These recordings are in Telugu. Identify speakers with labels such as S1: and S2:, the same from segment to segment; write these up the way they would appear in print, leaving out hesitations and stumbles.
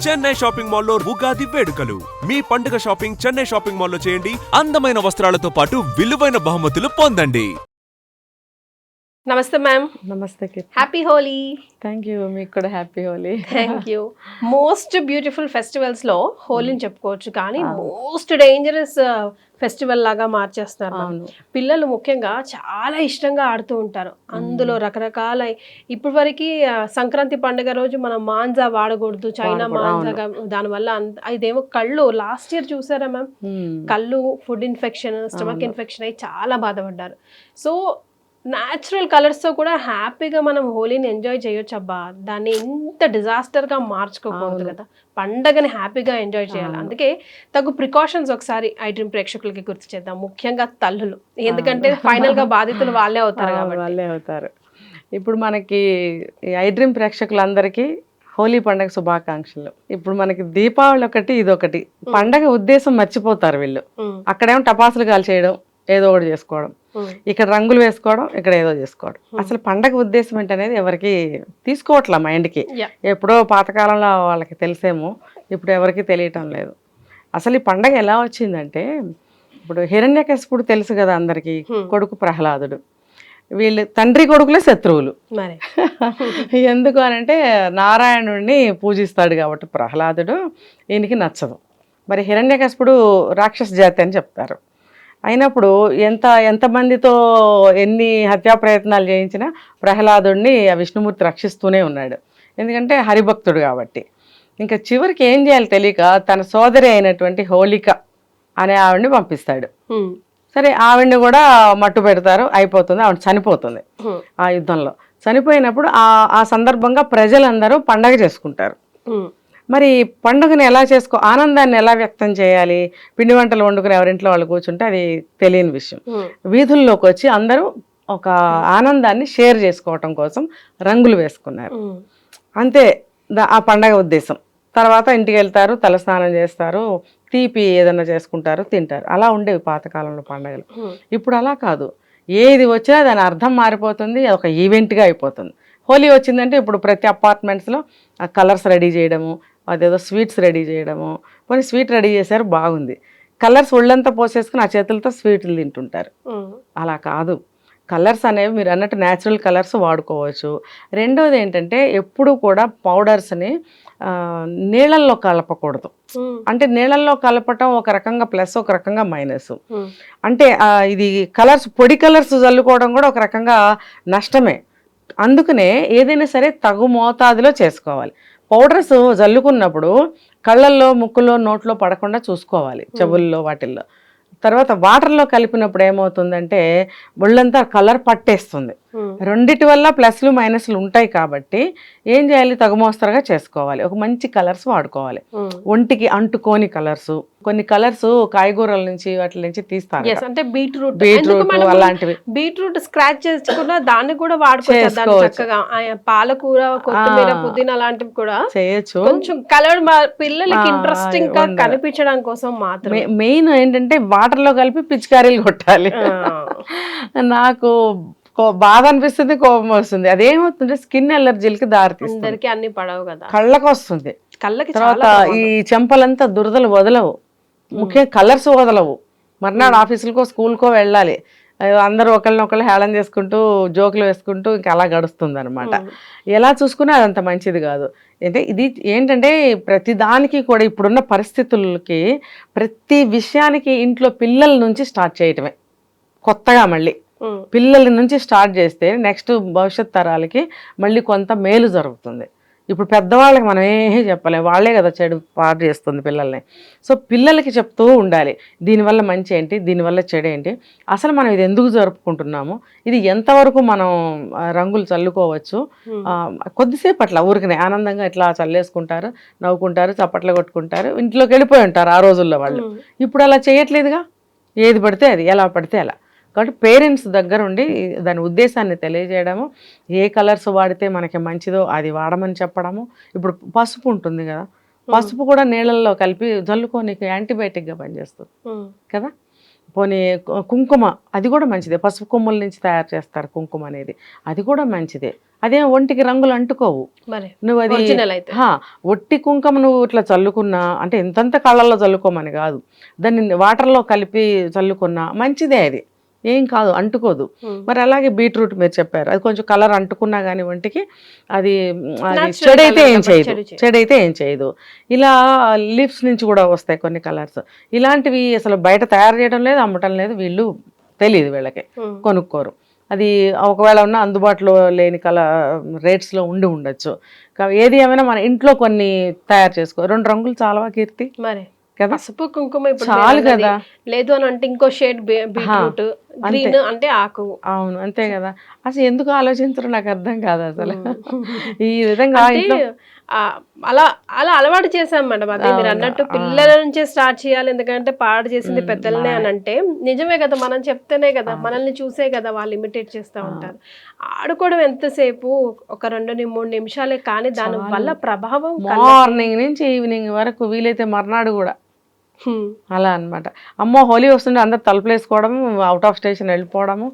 S1: చెన్నై షాపింగ్ మాల్లో ఉగాది వేడుకలు. మీ పండుగ షాపింగ్ చెన్నై షాపింగ్ మాల్లో చేయండి. అందమైన వస్త్రాలతో పాటు విలువైన బహుమతులు పొందండి.
S2: నమస్తే మ్యామ్.
S3: నమస్తే Keerthi.
S2: Happy Holi.
S3: Thank you, మీకు కూడా happy Holi.
S2: Thank you. Most beautiful festivals లో హోలీని చెప్పుకోవచ్చు, కానీ మోస్ట్ డేంజరస్ ఫెస్టివల్ లాగా మార్చేస్తారు. పిల్లలు ముఖ్యంగా చాలా ఇష్టంగా ఆడుతూ ఉంటారు. అందులో రకరకాల ఇప్పటి వరకు సంక్రాంతి పండుగ రోజు మనం మాంజా వాడకూడదు, చైనా మాంజా, దానివల్ల ఇదేమో కళ్ళు లాస్ట్ ఇయర్ చూసారా మ్యామ్, కళ్ళు ఫుడ్ ఇన్ఫెక్షన్, స్టమక్ ఇన్ఫెక్షన్ అయ్యి చాలా బాధపడ్డారు. సో న్యాచురల్ కలర్స్తో కూడా హ్యాపీగా మనం హోలీని ఎంజాయ్ చేయొచ్చు అబ్బా. దాన్ని ఇంత డిజాస్టర్గా మార్చుకోకూడదు కదా, పండగని హ్యాపీగా ఎంజాయ్ చేయాలి. అందుకే తగు ప్రికాషన్స్ ఒకసారి ఐ డ్రీమ్ ప్రేక్షకులకి గుర్తు చేద్దాం, ముఖ్యంగా తల్లులు, ఎందుకంటే ఫైనల్గా బాధితులు వాళ్ళే అవుతారు కాబట్టి.
S3: వాళ్ళే అవుతారు. ఇప్పుడు మనకి ఐ డ్రీమ్ ప్రేక్షకులందరికీ హోలీ పండుగ శుభాకాంక్షలు. ఇప్పుడు మనకి దీపావళి ఒకటి, ఇదొకటి. పండగ ఉద్దేశం మర్చిపోతారు వీళ్ళు. అక్కడేమో టపాసులు కాల్ చేయడం, ఏదో ఒకటి చేసుకోవడం, ఇక్కడ రంగులు వేసుకోవడం, ఇక్కడ ఏదో చేసుకోవడం. అసలు పండగ ఉద్దేశం ఏంటనేది ఎవరికి తీసుకోవట్లే మైండ్కి. ఎప్పుడో పాతకాలంలో వాళ్ళకి తెలిసేమో, ఇప్పుడు ఎవరికి తెలియటం లేదు. అసలు ఈ పండగ ఎలా వచ్చిందంటే, ఇప్పుడు హిరణ్యకశిపుడు తెలుసు కదా అందరికీ, కొడుకు ప్రహ్లాదుడు. వీళ్ళు తండ్రి కొడుకులే శత్రువులు. ఎందుకు అనంటే నారాయణుడిని పూజిస్తాడు కాబట్టి ప్రహ్లాదుడు, ఈయనకి నచ్చదు. మరి హిరణ్యకశిపుడు రాక్షస జాతి అని చెప్తారు. అయినప్పుడు ఎంతమందితో ఎన్ని హత్యా ప్రయత్నాలు చేయించినా ప్రహ్లాదుడిని విష్ణుమూర్తి రక్షిస్తూనే ఉన్నాడు, ఎందుకంటే హరిభక్తుడు కాబట్టి. ఇంకా చివరికి ఏం చేయాలి తెలియక తన సోదరి అయినటువంటి హోళిక అనే ఆవిడ్ని పంపిస్తాడు. సరే, ఆవిడ్ని కూడా మట్టు పెడతారు, అయిపోతుంది, ఆవిడ చనిపోతుంది ఆ యుద్ధంలో. చనిపోయినప్పుడు ఆ సందర్భంగా ప్రజలందరూ పండగ చేసుకుంటారు. మరి పండుగను ఎలా ఆనందాన్ని ఎలా వ్యక్తం చేయాలి? పిండి వంటలు వండుకుని ఎవరింట్లో వాళ్ళు కూర్చుంటే అది తెలియని విషయం. వీధుల్లోకి వచ్చి అందరూ ఒక ఆనందాన్ని షేర్ చేసుకోవటం కోసం రంగులు వేసుకున్నారు. అంతే ఆ పండగ ఉద్దేశం. తర్వాత ఇంటికి వెళ్తారు, తలస్నానం చేస్తారు, తీపి ఏదన్నా చేసుకుంటారు, తింటారు. అలా ఉండేవి పాతకాలంలో పండగలు. ఇప్పుడు అలా కాదు. ఏది వచ్చినా దాని అర్థం మారిపోతుంది, ఒక ఈవెంట్గా అయిపోతుంది. హోలీ వచ్చిందంటే ఇప్పుడు ప్రతి అపార్ట్మెంట్స్లో కలర్స్ రెడీ చేయడము, అదేదో స్వీట్స్ రెడీ చేయడము. కొన్ని స్వీట్ రెడీ చేశారు, బాగుంది. కలర్స్ ఒళ్ళంతా పోసేసుకుని ఆ చేతులతో స్వీట్లు తింటుంటారు. అలా కాదు. కలర్స్ అనేవి మీరు అన్నట్టు న్యాచురల్ కలర్స్ వాడుకోవచ్చు. రెండోది ఏంటంటే, ఎప్పుడు కూడా పౌడర్స్ని నీళ్ళల్లో కలపకూడదు. అంటే నీళ్ళల్లో కలపటం ఒక రకంగా ప్లస్, ఒక రకంగా మైనస్. అంటే ఇది కలర్స్, పొడి కలర్స్ చల్లుకోవడం కూడా ఒక రకంగా నష్టమే. అందుకనే ఏదైనా సరే తగు మోతాదులో చేసుకోవాలి. పౌడర్స్ జల్లుకున్నప్పుడు కళ్ళల్లో, ముక్కులో, నోట్లో పడకుండా చూసుకోవాలి, చెవుల్లో వాటిల్లో. తర్వాత వాటర్లో కలిపినప్పుడు ఏమవుతుందంటే ఒళ్ళంతా కలర్ పట్టేస్తుంది. రెండిటి వల్ల ప్లస్లు మైనస్లు ఉంటాయి కాబట్టి ఏం చేయాలి, తగుమోస్తరుగా చేసుకోవాలి. ఒక మంచి కలర్స్ వాడుకోవాలి, ఒంటికి అంటుకోని కలర్స్. కొన్ని కలర్స్ కాయగూరల నుంచి వాటి నుంచి తీస్తారు,
S2: అంటే బీట్రూట్
S3: అలాంటివి.
S2: బీట్రూట్ స్క్రాచ్ చేసుకున్నా దాన్ని కూడా వాడుకోవచ్చు. పాలకూర, కొత్తిమీర, పుదీనా అలాంటివి కూడా చేయొచ్చు. కొంచెం కలర్ పిల్లలకి ఇంట్రెస్టింగ్ గా కనిపించడం కోసం మాత్రమే.
S3: మెయిన్ ఏంటంటే వాటర్లో కలిపి పిచికారీలు కొట్టాలి. నాకు బాధ అనిపిస్తుంది, కోపం వస్తుంది. అదేమవుతుంటే స్కిన్ అలర్జీలకి దారితీస్తుంది.
S2: అన్ని పడవు కదా,
S3: కళ్ళకు వస్తుంది.
S2: కళ్ళకి
S3: తర్వాత ఈ చెంపలంతా దురదలు వదలవు, ముఖ్యంగా కలర్స్ వదలవు. మర్నాడు ఆఫీసులకో స్కూల్కో వెళ్ళాలి, అందరూ ఒకళ్ళనొకళ్ళు హేళన చేసుకుంటూ జోకులు వేసుకుంటూ ఇంకా అలా గడుస్తుంది అనమాట. ఎలా చూసుకున్నా అదంత మంచిది కాదు. అంటే ఇది ఏంటంటే ప్రతి దానికి కూడా ఇప్పుడున్న పరిస్థితులకి ప్రతి విషయానికి ఇంట్లో పిల్లల నుంచి స్టార్ట్ చేయటమే కొత్తగా. మళ్ళీ పిల్లల నుంచి స్టార్ట్ చేస్తే నెక్స్ట్ భవిష్యత్ తరాలకి మళ్ళీ కొంత మేలు జరుగుతుంది. ఇప్పుడు పెద్దవాళ్ళకి మనం ఏమీ చెప్పలేము, వాళ్ళే కదా చెడు పాడు చేస్తుంది పిల్లల్ని. సో పిల్లలకి చెప్తూ ఉండాలి, దీనివల్ల మంచి ఏంటి, దీనివల్ల చెడు ఏంటి, అసలు మనం ఇది ఎందుకు జరుపుకుంటున్నాము, ఇది ఎంతవరకు మనం రంగులు చల్లుకోవచ్చు. కొద్దిసేపు అట్లా ఊరికనే ఆనందంగా ఇట్లా చల్లేసుకుంటారు, నవ్వుకుంటారు, చప్పట్లు కొట్టుకుంటారు, ఇంట్లోకి వెళ్ళిపోయి ఉంటారు ఆ రోజుల్లో వాళ్ళు. ఇప్పుడు అలా చేయట్లేదుగా, ఏది పడితే అది, ఎలా పడితే అలా. కాబట్టి పేరెంట్స్ దగ్గర ఉండి దాని ఉద్దేశాన్ని తెలియజేయడము, ఏ కలర్స్ వాడితే మనకి మంచిదో అది వాడమని చెప్పడము. ఇప్పుడు పసుపు ఉంటుంది కదా, పసుపు కూడా నీళ్ళల్లో కలిపి జల్లుకోనికి యాంటీబయాటిక్గా పనిచేస్తుంది కదా. పోనీ కుంకుమ, అది కూడా మంచిదే, పసుపు కొమ్ముల నుంచి తయారు చేస్తారు కుంకుమ అనేది, అది కూడా మంచిదే. అదేం ఒంటికి రంగులు అంటుకోవు.
S2: మరి
S3: నువ్వు అది
S2: ఒరిజినల్ అయితే
S3: ఒట్టి కుంకుమ నువ్వు ఇట్లా చల్లుకున్నా, అంటే ఎంతంత కళ్ళల్లో చల్లుకోమని కాదు, దాన్ని వాటర్లో కలిపి చల్లుకున్నా మంచిదే, అది ఏం కాదు, అంటుకోదు. మరి అలాగే బీట్రూట్ మీరు చెప్పారు, అది కొంచెం కలర్ అంటుకున్నా కానీ ఒంటికి అది చెడైతే ఏం చేయదు, చెడైతే ఏం చేయదు. ఇలా లిప్స్ నుంచి కూడా వస్తాయి కొన్ని కలర్స్. ఇలాంటివి అసలు బయట తయారు చేయడం లేదు, అమ్మటం లేదు, వీళ్ళు తెలియదు, వీళ్ళకి కొనుక్కోరు. అది ఒకవేళ ఉన్న అందుబాటులో లేని రేట్స్లో ఉండొచ్చు. ఏది ఏమైనా మన ఇంట్లో కొన్ని తయారు చేసుకో. 2 రంగులు చాలవా కీర్తి?
S2: మరి
S3: కదా,
S2: పసుపు కుంకుమ ఇప్పుడు
S3: చాలు కదా.
S2: లేదు అని అంటే ఇంకో షేడ్ బీట్రూట్, గ్రీన్ అంటే ఆకు.
S3: అవును, అంతే కదా. అసలు ఎందుకు ఆలోచించరు నాకు అర్థం కాదు అసలు. ఈ విధంగా
S2: అలా అలా అలవాటు చేసాం మేడం. అదే మీరు అన్నట్టు పిల్లల నుంచే స్టార్ట్ చేయాలి, ఎందుకంటే పాడు చేసింది పెద్దలనే అని అంటే నిజమే కదా. మనం చెప్తేనే కదా, మనల్ని చూసే కదా వాళ్ళు ఇమిటేట్ చేస్తూ ఉంటారు. ఆడుకోవడం ఎంతసేపు, ఒక 2-3 నిమిషాలే, కానీ దాని వల్ల ప్రభావం
S3: మార్నింగ్ నుంచి ఈవినింగ్ వరకు, వీలైతే మర్నాడు కూడా అలా అన్నమాట. అమ్మో హోలీ వస్తుంటే అందరు తలుపులేసుకోవడం, అవుట్ ఆఫ్ స్టేషన్ వెళ్ళిపోవడము,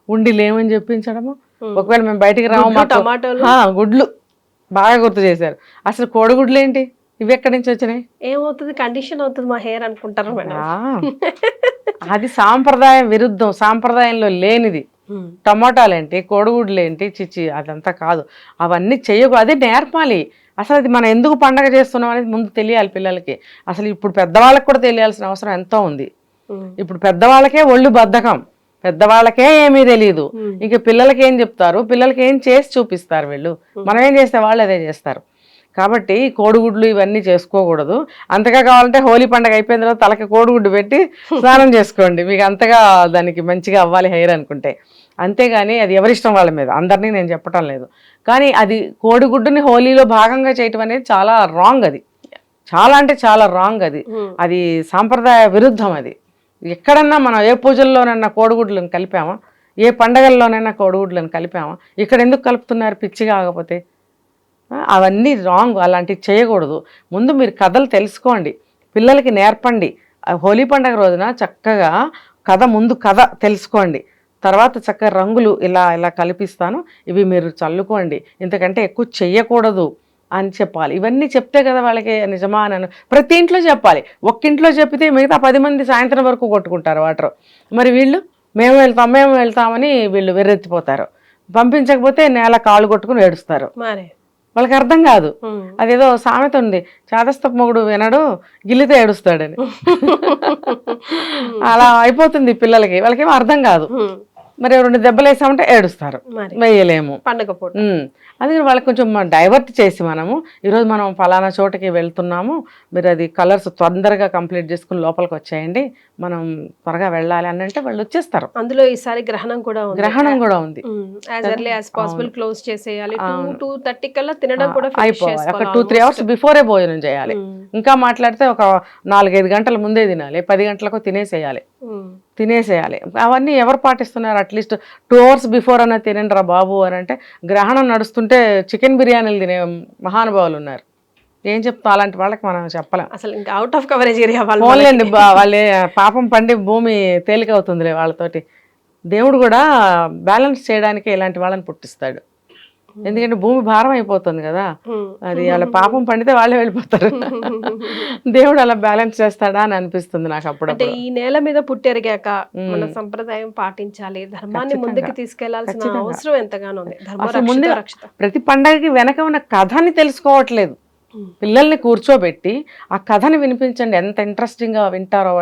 S3: ఉండి లేమని చెప్పించడము. ఒకవేళ మేము బయటికి రాము,
S2: టమాటోలు,
S3: గుడ్లు బాగా గుర్తు చేశారు. అసలు కోడిగుడ్లు ఏంటి, ఇవి ఎక్కడి నుంచి వచ్చినాయి?
S2: ఏమవుతుంది, కండిషన్ అవుతుంది మా హెయిర్ అనుకుంటారు మేడం.
S3: అది సాంప్రదాయం విరుద్ధం, సాంప్రదాయంలో లేనిది. టమాటాలు ఏంటి, కోడిగుడ్లు ఏంటి, చిచ్చి అదంతా కాదు, అవన్నీ చేయకూడదు. అదే నేర్పాలి. అసలు అది మనం ఎందుకు పండగ చేస్తున్నాం అనేది ముందు తెలియాలి పిల్లలకి. అసలు ఇప్పుడు పెద్దవాళ్ళకి కూడా తెలియాల్సిన అవసరం ఎంతో ఉంది. ఇప్పుడు పెద్దవాళ్ళకే ఒళ్ళు బద్ధకం, పెద్దవాళ్ళకే ఏమీ తెలియదు, ఇంక పిల్లలకి ఏం చెప్తారు, పిల్లలకి ఏం చేసి చూపిస్తారు వీళ్ళు. మనం ఏం చేస్తే వాళ్ళు అదే చేస్తారు. కాబట్టి కోడిగుడ్లు ఇవన్నీ చేసుకోకూడదు. అంతగా కావాలంటే హోలీ పండుగ అయిపోయిన తర్వాత తలకి కోడిగుడ్డు పెట్టి స్నానం చేసుకోండి, మీకు అంతగా దానికి మంచిగా అవ్వాలి హెయిర్ అనుకుంటే. అంతేగాని అది ఎవరిష్టం వాళ్ళ మీద, అందరినీ నేను చెప్పటం లేదు. కానీ అది కోడిగుడ్డుని హోలీలో భాగంగా చేయటం అనేది చాలా రాంగ్, అది చాలా అంటే చాలా రాంగ్. అది సాంప్రదాయ విరుద్ధం. అది ఎక్కడన్నా మనం ఏ పూజల్లోనైనా కోడిగుడ్లను కలిపామా, ఏ పండగల్లోనైనా కోడిగుడ్లను కలిపామా? ఇక్కడ ఎందుకు కలుపుతున్నారు పిచ్చిగా? ఆగపోతే అవన్నీ రాంగ్, అలాంటివి చేయకూడదు. ముందు మీరు కథలు తెలుసుకోండి, పిల్లలకి నేర్పండి. హోలీ పండుగ రోజున చక్కగా ముందు కథ తెలుసుకోండి, తర్వాత చక్కగా రంగులు ఇలా ఇలా కల్పిస్తాను, ఇవి మీరు చల్లుకోండి, ఇంతకంటే ఎక్కువ చెయ్యకూడదు అని చెప్పాలి. ఇవన్నీ చెప్తే కదా వాళ్ళకి నిజమా అని ప్రతి ఇంట్లో చెప్పాలి. ఒక్కింట్లో చెప్పితే మిగతా 10 మంది సాయంత్రం వరకు కొట్టుకుంటారు వాటర్. మరి వీళ్ళు మేము వెళ్తామని వీళ్ళు వెర్రెత్తిపోతారు. పంపించకపోతే నేల కాళ్ళు కొట్టుకుని ఏడుస్తారు. వాళ్ళకి అర్థం కాదు. అదేదో సామెత ఉంది, చాదస్తపు మొగుడు వినడు గిల్లితే ఏడుస్తాడని. అలా అయిపోతుంది పిల్లలకి, వాళ్ళకేమో అర్థం కాదు. మరి 2 దెబ్బలు వేసామంటే ఏడుస్తారు, వేయలేము పండుగ పూట. అందుకని వాళ్ళకి కొంచెం డైవర్ట్ చేసి మనము ఈరోజు మనం ఫలానా చోటకి వెళ్తున్నాము, మీరు అది కలర్స్ తొందరగా కంప్లీట్ చేసుకుని లోపలికి వచ్చేయండి, మనం త్వరగా వెళ్ళాలి అని అంటే వాళ్ళు వచ్చేస్తారు.
S2: అందులో ఈసారి గ్రహణం కూడా ఉంది. As early as possible close చేసేయాలి. 2:30 కల్లా తినడం కూడా
S3: అయిపోవాలి. ఒక 2-3 అవర్స్ బిఫోరే భోజనం చేయాలి. ఇంకా మాట్లాడితే ఒక 4-5 గంటల ముందే తినాలి, 10 గంటలకు తినేసేయాలి. అవన్నీ ఎవరు పాటిస్తున్నారు? అట్లీస్ట్ 2 hours బిఫోర్ అన్న తినండి రా బాబు అని అంటే, గ్రహణం నడుస్తుంటే చికెన్ బిర్యానీలు తినే మహానుభావులు ఉన్నారు. ఏం చెప్తాం అలాంటి వాళ్ళకి మనం చెప్పలేం.
S2: అసలు ఇంకా అవుట్ ఆఫ్ కవరేజ్ ఏరియా
S3: వాళ్ళండి. వాళ్ళే పాపం పండి భూమి తేలిక అవుతుందిలే వాళ్ళతోటి. దేవుడు కూడా బ్యాలెన్స్ చేయడానికి ఇలాంటి వాళ్ళని పుట్టిస్తాడు. ఎందుకంటే భూమి భారం అయిపోతుంది కదా, అది వాళ్ళ పాపం పండితే వాళ్ళే వెళ్ళిపోతారు. దేవుడు అలా బ్యాలెన్స్ చేస్తాడా అని అనిపిస్తుంది నాకు అప్పుడు.
S2: అంటే ఈ నేల మీద పుట్టెరిగాక మన సంప్రదాయం పాటించాలి, ధర్మాన్ని ముందుకు తీసుకెళ్లాల్సిన అవసరం ఎంతగానో ఉంది.
S3: ప్రతి పండగకి వెనక ఉన్న కథని తెలుసుకోవట్లేదు. పిల్లల్ని కూర్చోబెట్టి ఆ కథని వినిపించండి, ఎంత ఇంట్రెస్టింగ్ గా వింటారో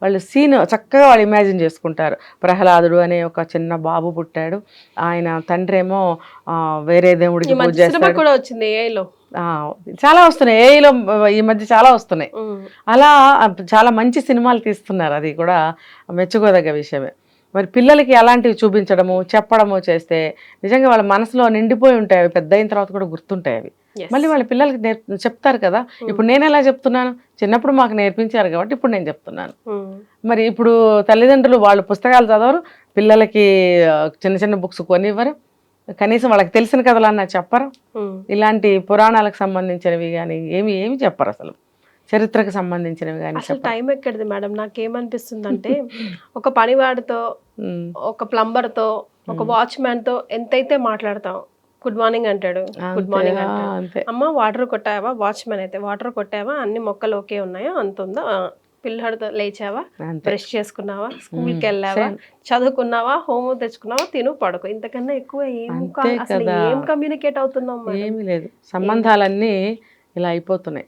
S3: వాళ్ళు సీన్ చక్కగా వాళ్ళు ఇమాజిన్ చేసుకుంటారు. ప్రహ్లాదుడు అనే ఒక చిన్న బాబు పుట్టాడు, ఆయన తండ్రి ఏమో వేరే దేవుడికి పూజ చేస్తాడు. చాలా వస్తున్నాయి ఏఐలో ఈ మధ్య, చాలా వస్తున్నాయి. అలా చాలా మంచి సినిమాలు తీస్తున్నారు, అది కూడా మెచ్చుకోదగ్గ విషయమే. మరి పిల్లలకి అలాంటివి చూపించడము చెప్పడము చేస్తే నిజంగా వాళ్ళ మనసులో నిండిపోయి ఉంటాయి, అవి పెద్ద అయిన తర్వాత కూడా గుర్తుంటాయి అవి. మళ్ళీ వాళ్ళ పిల్లలకి చెప్తారు కదా. ఇప్పుడు నేను ఎలా చెప్తున్నాను, చిన్నప్పుడు మాకు నేర్పించారు కాబట్టి ఇప్పుడు నేను చెప్తున్నాను. మరి ఇప్పుడు తల్లిదండ్రులు వాళ్ళు పుస్తకాలు చదవరు, పిల్లలకి చిన్న చిన్న బుక్స్ కొనివ్వరు, కనీసం వాళ్ళకి తెలిసిన కథలన్నా చెప్పరు. ఇలాంటి పురాణాలకు సంబంధించినవి కానీ ఏమి చెప్పరు, అసలు చరిత్రకు సంబంధించినవి కానీ.
S2: అసలు టైం ఎక్కడిది మేడం, నాకేమనిపిస్తుంది అంటే ఒక పనివాడితో, ఒక ప్లంబర్తో, ఒక వాచ్మ్యాన్తో ఎంతైతే మాట్లాడతాం, గుడ్ మార్నింగ్ అంటాడు, గుడ్ మార్నింగ్ అంటాడు.
S3: అంతే.
S2: అమ్మ వాటర్ కొట్టావా, వాచ్మెన్ అయితే వాటర్ కొట్టావా, అన్ని మొక్కలు ఓకే ఉన్నాయా, అంత ఉందా, పిల్లడితో లేచావా,
S3: అంతే.
S2: బ్రష్ చేసుకున్నావా, స్కూల్కి వెళ్ళావా, చదువుకున్నావా, హోంవర్క్ తెచ్చుకున్నావా, తిను పడుకో. ఇంతకన్నా ఎక్కువ
S3: అంతే
S2: అసలు
S3: కదా.
S2: ఏం కమ్యూనికేట్ అవుతున్నాం మనం?
S3: ఏమీ లేదు, సంబంధాలన్నీ ఇలా అయిపోతున్నాయి.